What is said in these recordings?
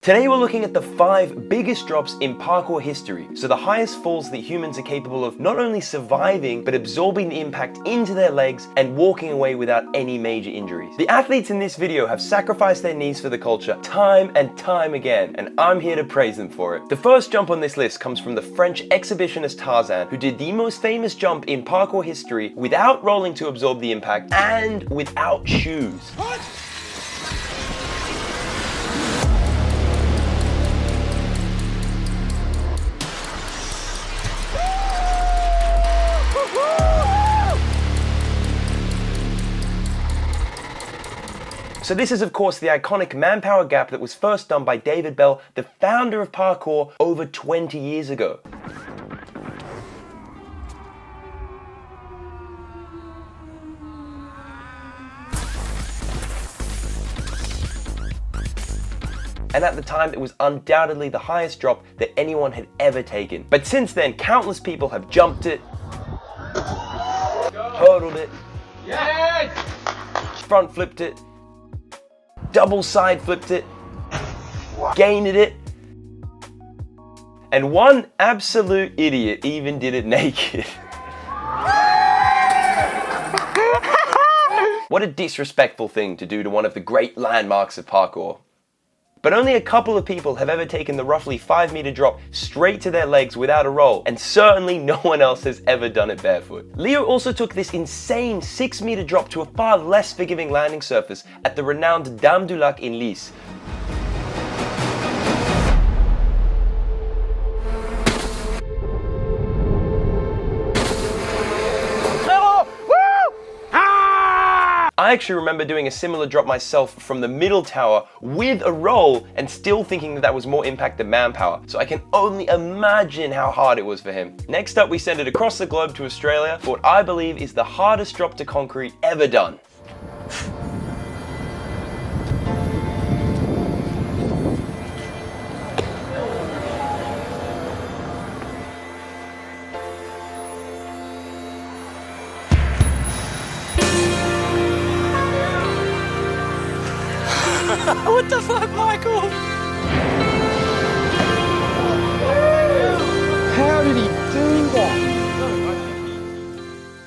Today we're looking at the 5 biggest drops in parkour history, so the highest falls that humans are capable of not only surviving, but absorbing the impact into their legs and walking away without any major injuries. The athletes in this video have sacrificed their knees for the culture time and time again, and I'm here to praise them for it. The first jump on this list comes from the French exhibitionist Tarzan, who did the most famous jump in parkour history without rolling to absorb the impact and without shoes. What? So this is of course the iconic manpower gap that was first done by Belle, the founder of parkour, over 20 years ago. And at the time, it was undoubtedly the highest drop that anyone had ever taken. But since then, countless people have jumped it, hurdled it, yes! Front flipped it, double side flipped it, gained it, and one absolute idiot even did it naked. What a disrespectful thing to do to one of the great landmarks of parkour. But only a couple of people have ever taken the roughly 5-meter drop straight to their legs without a roll, and certainly no one else has ever done it barefoot. Leo also took this insane 6-meter drop to a far less forgiving landing surface at the renowned Dame du Lac in Lys. I actually remember doing a similar drop myself from the middle tower with a roll and still thinking that was more impact than manpower, so I can only imagine how hard it was for him. Next up, we send it across the globe to Australia for what I believe is the hardest drop to concrete ever done. What the fuck, Michael? How did he do that?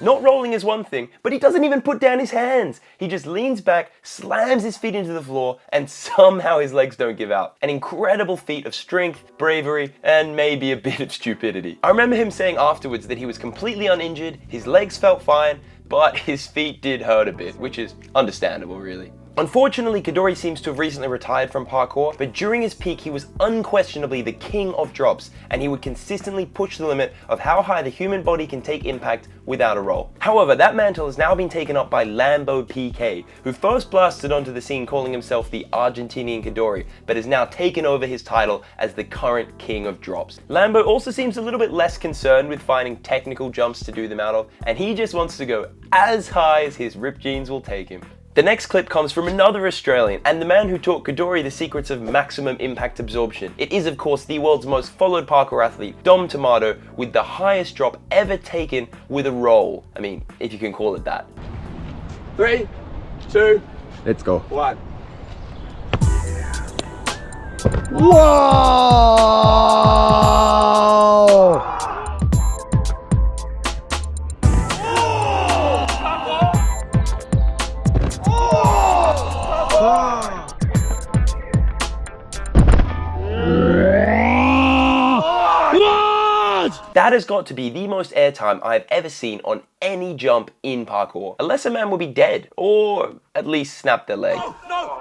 Not rolling is one thing, but he doesn't even put down his hands. He just leans back, slams his feet into the floor, and somehow his legs don't give out. An incredible feat of strength, bravery, and maybe a bit of stupidity. I remember him saying afterwards that he was completely uninjured, his legs felt fine, but his feet did hurt a bit, which is understandable really. Unfortunately, Khedoori seems to have recently retired from parkour, but during his peak he was unquestionably the king of drops, and he would consistently push the limit of how high the human body can take impact without a roll. However, that mantle has now been taken up by Lambopk, who first blasted onto the scene calling himself the Argentinian Khedoori, but has now taken over his title as the current king of drops. Lambo also seems a little bit less concerned with finding technical jumps to do them out of, and he just wants to go as high as his ripped jeans will take him. The next clip comes from another Australian, and the man who taught Khedoori the secrets of maximum impact absorption. It is of course the world's most followed parkour athlete, Dom Tomato, with the highest drop ever taken with a roll. I mean, if you can call it that. 3, 2, let's go. 1. Whoa! That has got to be the most airtime I've ever seen on any jump in parkour, unless a man will be dead, or at least snap their leg. No!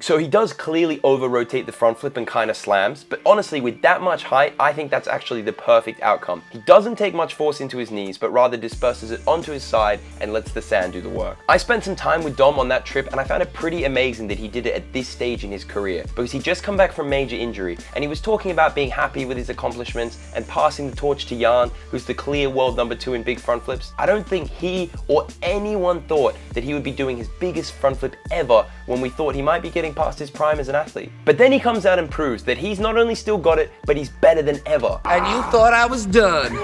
So he does clearly over-rotate the front flip and kind of slams, but honestly with that much height, I think that's actually the perfect outcome. He doesn't take much force into his knees, but rather disperses it onto his side and lets the sand do the work. I spent some time with Dom on that trip, and I found it pretty amazing that he did it at this stage in his career, because he'd just come back from major injury, and he was talking about being happy with his accomplishments and passing the torch to Jan, who's the clear world #2 in big front flips. I don't think he or anyone thought that he would be doing his biggest front flip ever when we thought he might be getting past his prime as an athlete. But then he comes out and proves that he's not only still got it, but he's better than ever. And you thought I was done.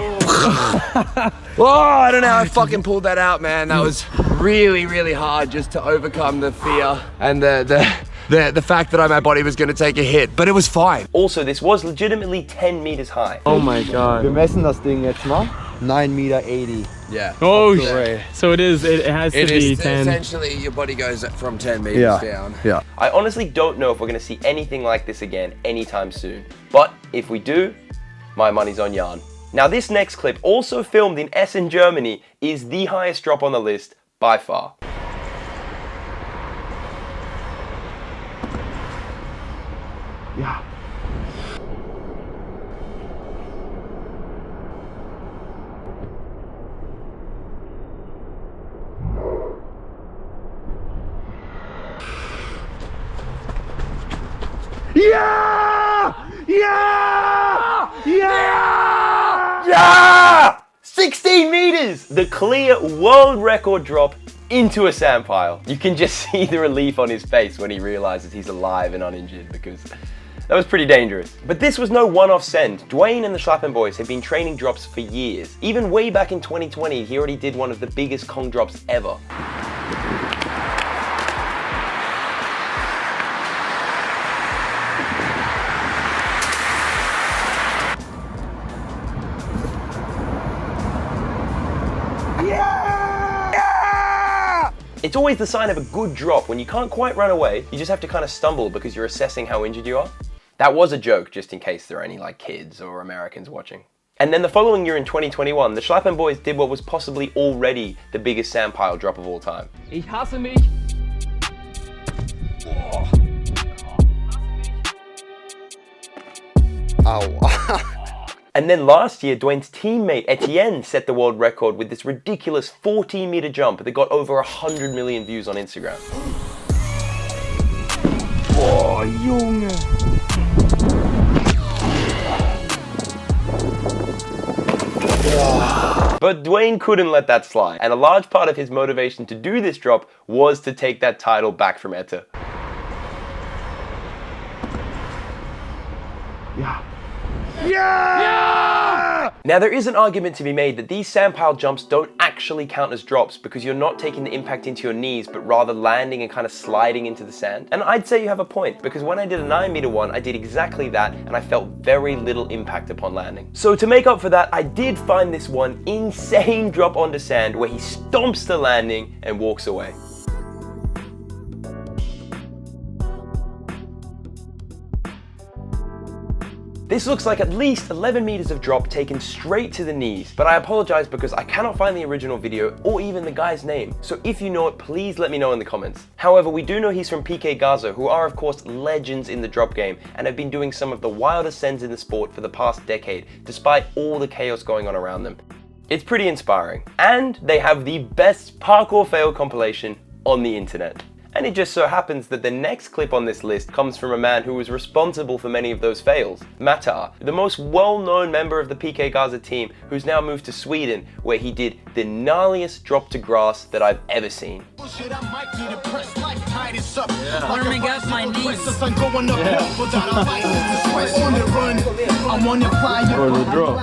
Oh, I don't know how I fucking pulled that out, man. That was really, really hard just to overcome the fear and the the fact that my body was going to take a hit, but it was fine. Also, this was legitimately 10 meters high. Oh my god. Wir messen das Ding jetzt mal. 9,80 Meter. Yeah. Oh, so it has to be 10. Essentially, your body goes from 10 meters down. Yeah. I honestly don't know if we're going to see anything like this again anytime soon. But if we do, my money's on Jan. Now this next clip, also filmed in Essen, Germany, is the highest drop on the list by far. Ja. Yeah! Yeah! Yeah! Yeah! 16 meters! The clear world record drop into a sand pile. You can just see the relief on his face when he realizes he's alive and uninjured, because that was pretty dangerous. But this was no one-off send. Dwayne and the Schlappen boys have been training drops for years. Even way back in 2020, he already did one of the biggest Kong drops ever. It's always the sign of a good drop when you can't quite run away, you just have to kind of stumble because you're assessing how injured you are. That was a joke, just in case there are any like kids or Americans watching. And then the following year in 2021, the Schlappen boys did what was possibly already the biggest sand pile drop of all time. Ich hasse mich. Ow. And then last year, Dwayne's teammate Etienne set the world record with this ridiculous 14-meter jump that got over 100 million views on Instagram. Oh, Junge. But Dwayne couldn't let that slide, and a large part of his motivation to do this drop was to take that title back from Etienne. Ja. Yeah! Now there is an argument to be made that these sandpile jumps don't actually count as drops because you're not taking the impact into your knees but rather landing and kind of sliding into the sand. And I'd say you have a point, because when I did a 9-meter one, I did exactly that and I felt very little impact upon landing. So to make up for that, I did find this one insane drop onto sand where he stomps the landing and walks away. This looks like at least 11 meters of drop taken straight to the knees, but I apologize because I cannot find the original video or even the guy's name. So if you know it, please let me know in the comments. However, we do know he's from Gaza, who are of course legends in the drop game and have been doing some of the wildest sends in the sport for the past decade, despite all the chaos going on around them. It's pretty inspiring. And they have the best parkour fail compilation on the internet. And it just so happens that the next clip on this list comes from a man who was responsible for many of those fails, Matar, the most well-known member of the Gaza team, who's now moved to Sweden, where he did the gnarliest drop to grass that I've ever seen. Warming up my knees. Or the drop.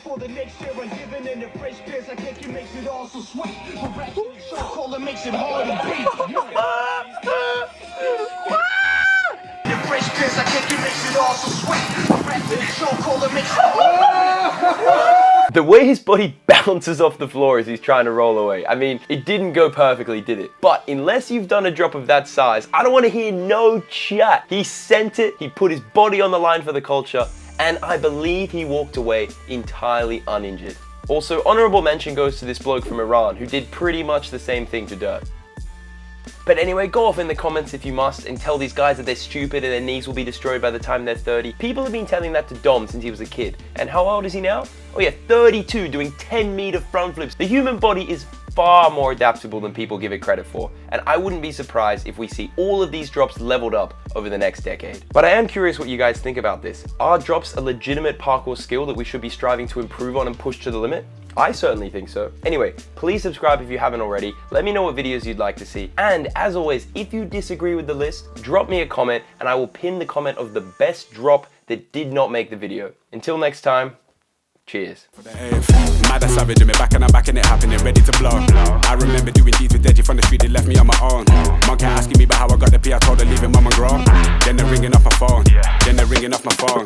For the next year, I'm giving in the fresh piss. I think it makes it all so sweet. Cola makes it hard to beat. The fresh piss, I think it makes it all so sweet. Cola makes it. The way his body bounces off the floor as he's trying to roll away. I mean, it didn't go perfectly, did it? But unless you've done a drop of that size, I don't want to hear no chat. He sent it, he put his body on the line for the culture, and I believe he walked away entirely uninjured. Also, honorable mention goes to this bloke from Iran who did pretty much the same thing to dirt. But anyway, go off in the comments if you must and tell these guys that they're stupid and their knees will be destroyed by the time they're 30. People have been telling that to Dom since he was a kid. And how old is he now? Oh yeah, 32, doing 10-meter front flips. The human body is far more adaptable than people give it credit for, and I wouldn't be surprised if we see all of these drops leveled up over the next decade. But I am curious what you guys think about this. Are drops a legitimate parkour skill that we should be striving to improve on and push to the limit? I certainly think so. Anyway, please subscribe if you haven't already. Let me know what videos you'd like to see. And as always, if you disagree with the list, drop me a comment and I will pin the comment of the best drop that did not make the video. Until next time, cheers. mad and savage, and me back and I'm back and it happening, ready to blow. I remember doing deeds with Deji from the street, they left me on my own. Mum kept asking me about how I got the P, I told her leave it, mum and grow. Then they're ringing off my phone, then they're ringing off my phone.